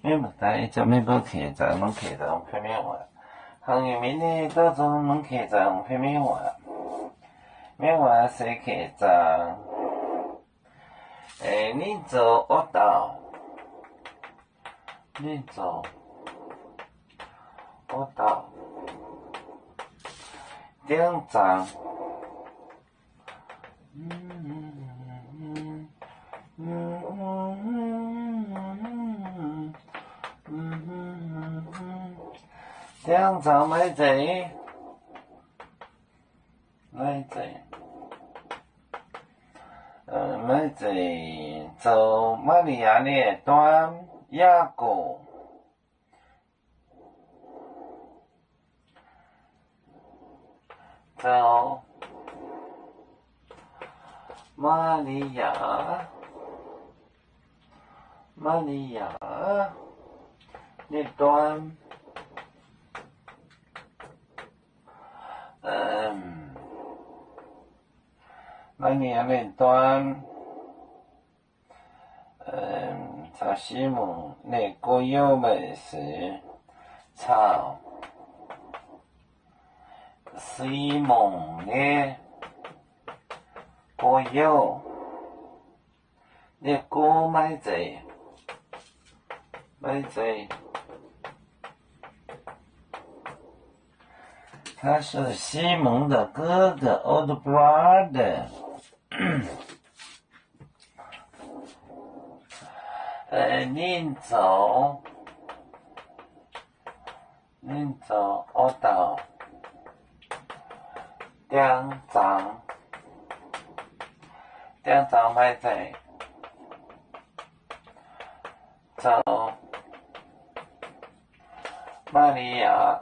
因为在这美国客栈，拢客栈平面化，行业面的各种拢客栈平面化，面化是客栈，你做学道，你做学道，两张。两张买这，买这，买这做玛利亚的短雅歌，做玛利亚的短。玛利亚的短，在西蒙的国有美食，炒西蒙的国有的国买这，买这。他是西蒙的哥哥 ，old brother。您走学道，两张买这，走玛利亚。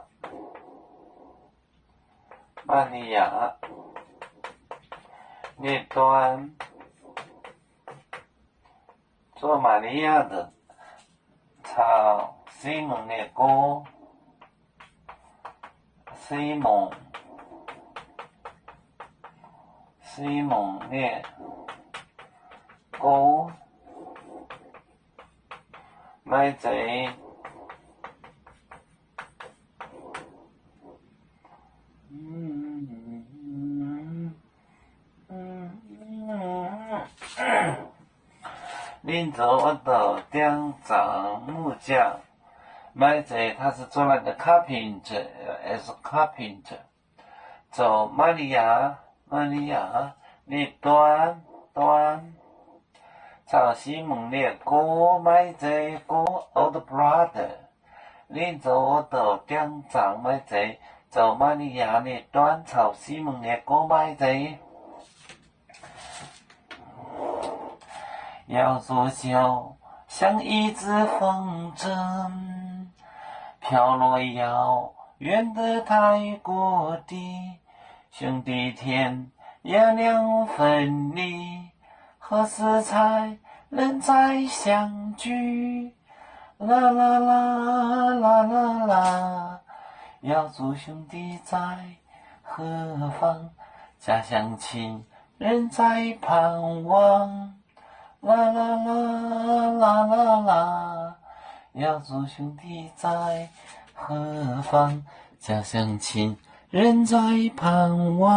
你端做玛利亚的炒西蒙的歌，西蒙的歌，买这。您做我的两张木匠，买这他是做那个 carpenter， as carpenter， 做玛利亚，你端，炒西蒙的歌，买这歌 old brother， 您做我的两张买这，做玛利亚的端，炒西蒙的歌，买这。要做小，像一只风筝，飘落遥远的泰国地。兄弟天涯两分离，何时才能再相聚？啦啦啦啦啦啦，要做兄弟在何方？家乡亲人在盼望。啦啦啦啦啦啦，要做兄弟在何方？家乡亲人在盼望。